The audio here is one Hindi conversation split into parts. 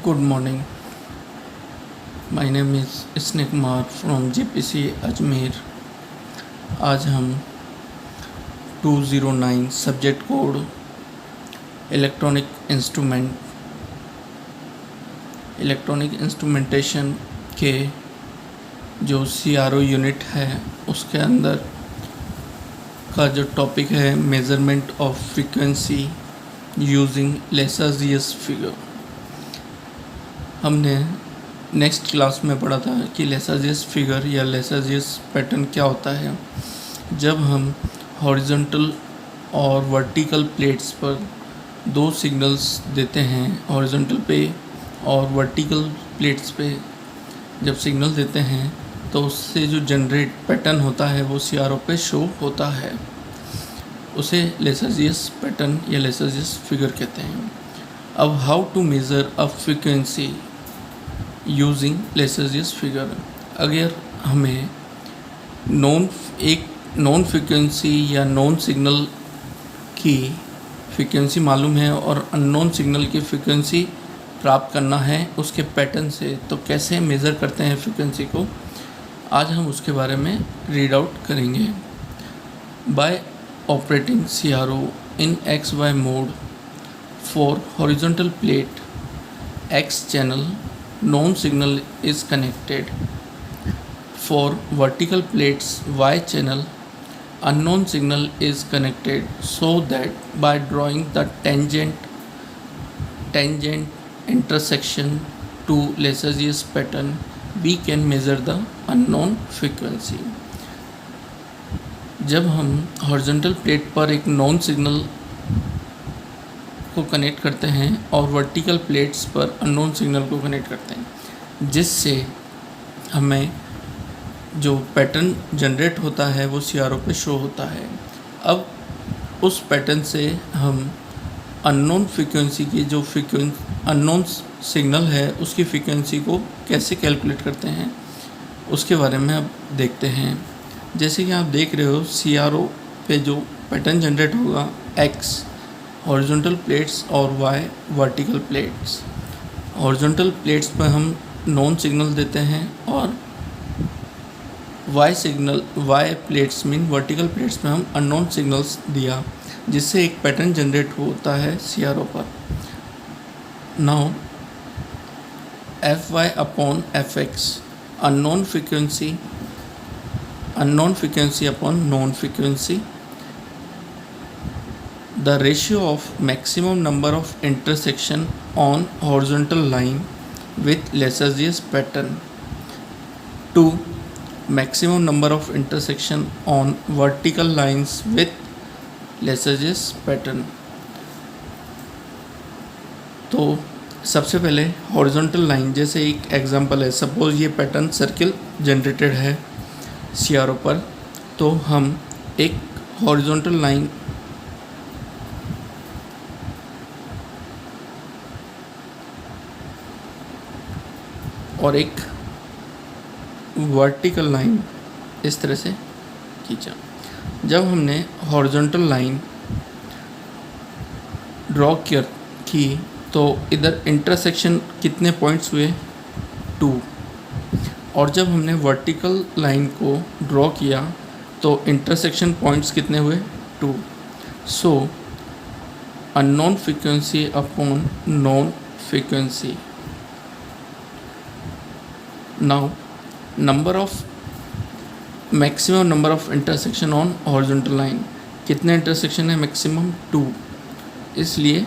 Good morning. My name is Isne Kumar from JPC Ajmer. आज हम 209 सब्जेक्ट कोड इलेक्ट्रॉनिक इंस्ट्रूमेंटेशन के जो CRO यूनिट है उसके अंदर का जो टॉपिक है measurement of frequency using Lissajous figure. हमने नेक्स्ट क्लास में पढ़ा था कि लेसाजियस फिगर या लेसाजियस पैटर्न क्या होता है। जब हम हॉरिजॉन्टल और वर्टिकल प्लेट्स पर दो सिग्नल्स देते हैं, हॉरिजॉन्टल पे और वर्टिकल प्लेट्स पे जब सिग्नल देते हैं तो उससे जो जनरेट पैटर्न होता है वो CRO पे शो होता है, उसे लेसाजियस पैटर्न या लेसाजियस फिगर कहते हैं। अब how to measure a frequency using Lissajous figure. अगर हमें एक नॉन फ्रीक्वेंसी या नॉन सिग्नल की फ्रीक्वेंसी मालूम है और अननोन सिग्नल की फ्रीक्वेंसी प्राप्त करना है उसके पैटर्न से, तो कैसे मेज़र करते हैं फ्रीक्वेंसी को, आज हम उसके बारे में रीड आउट करेंगे। Bye operating CRO in XY mode for horizontal plate X channel, known signal is connected. For vertical plates Y channel, unknown signal is connected, so that by drawing the tangent intersection to Lissajous pattern, we can measure the unknown frequency. जब हम हॉरिजॉन्टल प्लेट पर एक नॉन सिग्नल को कनेक्ट करते हैं और वर्टिकल प्लेट्स पर अननोन सिग्नल को कनेक्ट करते हैं, जिससे हमें जो पैटर्न जनरेट होता है वो CRO पे शो होता है। अब उस पैटर्न से हम अननोन फ्रीक्वेंसी की जो अननोन सिग्नल है उसकी फ्रीक्वेंसी को कैसे कैलकुलेट करते हैं उसके बारे में अब देखते हैं। जैसे कि आप देख रहे हो CRO पे जो पैटर्न जनरेट होगा X हॉरिजॉन्टल प्लेट्स और Y vertical plates. Horizontal plates पर हम नॉन सिग्नल देते हैं और Y plates mean vertical plates में हम अननोन सिग्नल्स दिया, जिससे एक पैटर्न जनरेट होता है CRO पर। Now Fy upon Fx unknown frequency upon known frequency, the ratio of maximum number of intersection on horizontal line with Lissajous pattern to maximum number of intersection on vertical lines with Lissajous pattern। तो सबसे पहले हॉरिजॉन्टल लाइन, जैसे एक एग्जांपल है, सपोज ये पैटर्न सर्किल जनरेटेड है CRO पर, तो हम एक हॉरिजॉन्टल लाइन और एक वर्टिकल लाइन इस तरह से खींचा। जब हमने हॉरिजॉन्टल लाइन ड्रॉ की तो इधर इंटरसेक्शन कितने पॉइंट्स हुए, 2। और जब हमने वर्टिकल लाइन को ड्रॉ किया तो इंटरसेक्शन पॉइंट्स कितने हुए, 2। So unknown frequency upon known frequency. Now maximum number of intersection on horizontal line, कितने इंटरसेक्शन है मैक्सिमम, 2, इसलिए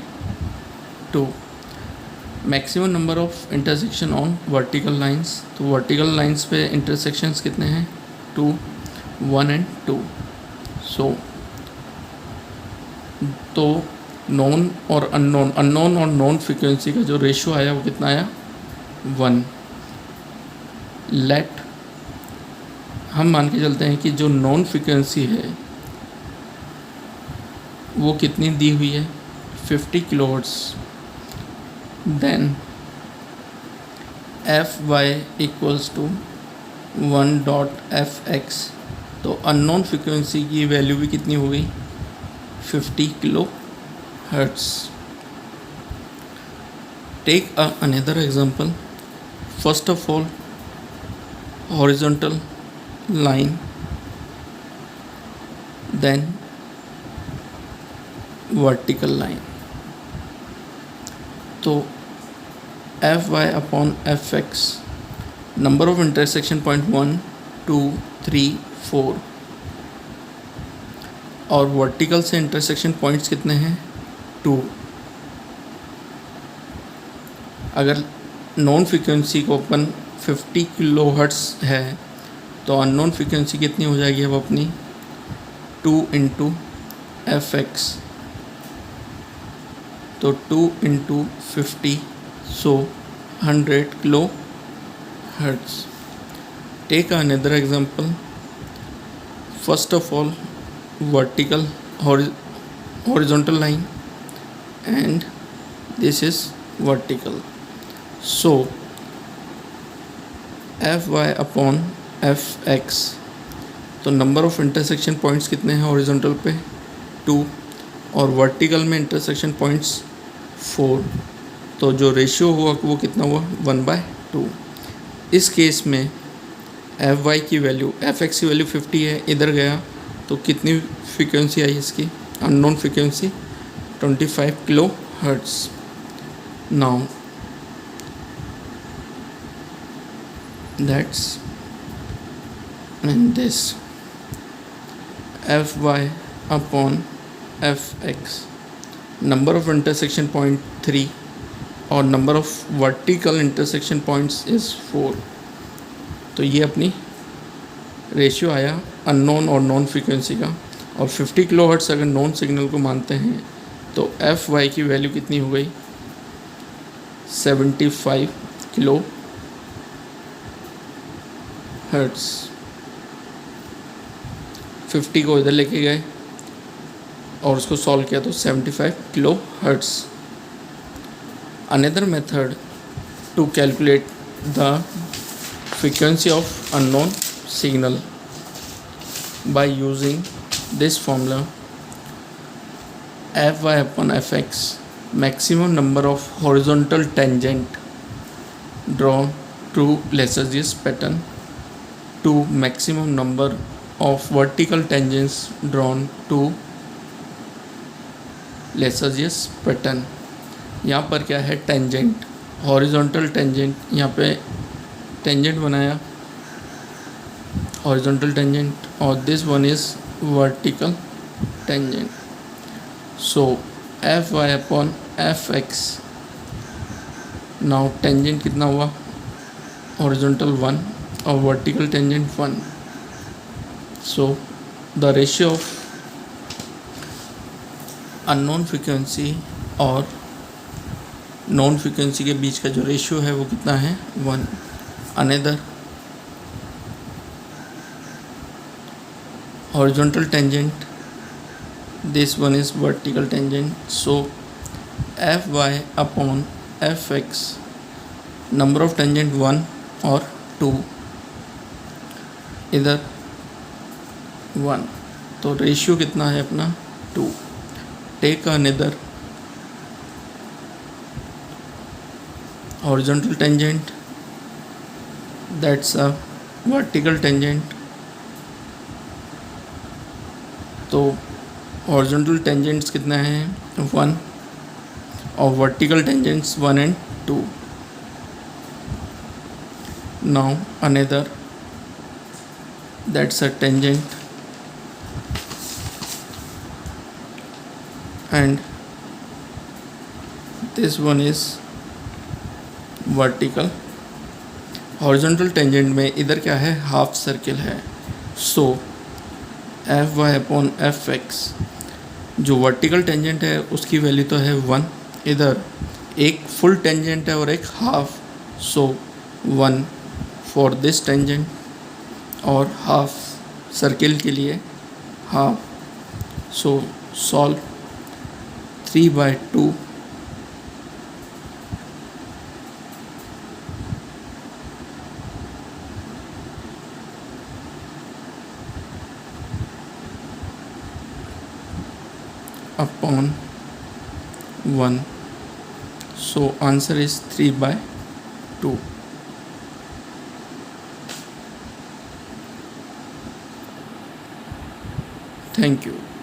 2। Maximum number of intersection on vertical lines, तो वर्टिकल लाइंस पे इंटरसेक्शंस कितने हैं, 2, 1 एंड 2। सो तो नॉन और नॉन फ्रीक्वेंसी का जो रेशियो आया वो कितना आया, 1। लेट हम मान के चलते हैं कि जो नॉन फ्रीक्वेंसी है वो कितनी दी हुई है, 50 kilohertz. Then Fy equals to 1.fx, तो अननोन फ्रीक्वेंसी की वैल्यू भी कितनी हो गई, 50 kilo hertz. Take another example. First of all, horizontal line, then vertical line. तो Fy upon Fx, number of intersection point 1, 2, 3, 4 और वर्टिकल से इंटरसेक्शन पॉइंट्स कितने हैं 2। अगर नॉन फ्रीक्वेंसी को अपन 50 किलो हर्ट्स है तो अननोन फ्रीक्वेंसी कितनी हो जाएगी अब अपनी 2 इंटू एफ एक्स, तो 2 into 50 so 100 kilo hertz. Take another example. First of all vertical horizontal line and this is vertical, so Fy upon Fx, तो नंबर ऑफ इंटरसेक्शन पॉइंट्स कितने हैं हॉरिजॉन्टल पे 2 और वर्टिकल में इंटरसेक्शन पॉइंट्स 4, तो जो रेशियो हुआ वो कितना हुआ 1/2। इस केस में Fy की वैल्यू Fx की वैल्यू 50 है, इधर गया तो कितनी फ्रीक्वेंसी आई इसकी unknown frequency 25 kilo hertz. Now that's and this Fy upon Fx, number of intersection point 3 और number of vertical intersection points is 4, तो ये अपनी रेशियो आया अननोन और नॉन फ्रीक्वेंसी का। और 50 किलो हर्ट्स अगर नॉन सिग्नल को मानते हैं तो Fy की वैल्यू कितनी हो गई 75 किलो हर्ट्स। 50 को इधर लेके गए और उसको सॉल्व किया तो 75 kilo hertz. Another method to calculate the frequency of unknown signal by using this formula Fy upon Fx, maximum number of horizontal tangent drawn to Lissajous pattern to maximum number of vertical tangents drawn to Lissajous pattern। यहाँ पर क्या है टेंजेंट हॉरिजॉन्टल टेंजेंट, यहाँ पे टेंजेंट बनाया horizontal tangent और this one is vertical tangent, so Fy upon Fx, now tangent कितना हुआ horizontal 1 और vertical tangent 1, so the ratio of unknown frequency और नॉन फ्रीक्वेंसी के बीच का जो रेशियो है वो कितना है 1। Another horizontal tangent, this one is vertical tangent, so Fy upon Fx, number of tangent 1 और 2, इधर 1, तो रेशियो कितना है अपना 2। Take another horizontal tangent, that's a vertical tangent, तो हॉरिजॉन्टल टेंजेंट्स कितना है 1 और vertical tangents 1 and 2। Now another that's a tangent and this one is vertical. Horizontal tangent में इधर क्या है हाफ सर्किल है, सो Fy अपॉन Fx, जो वर्टिकल टेंजेंट है उसकी वैल्यू तो है 1, इधर एक फुल टेंजेंट है और एक half, so 1 for this tangent और हाफ सर्किल के लिए half, so solve 3/2 upon 1 So answer is 3/2. Thank you.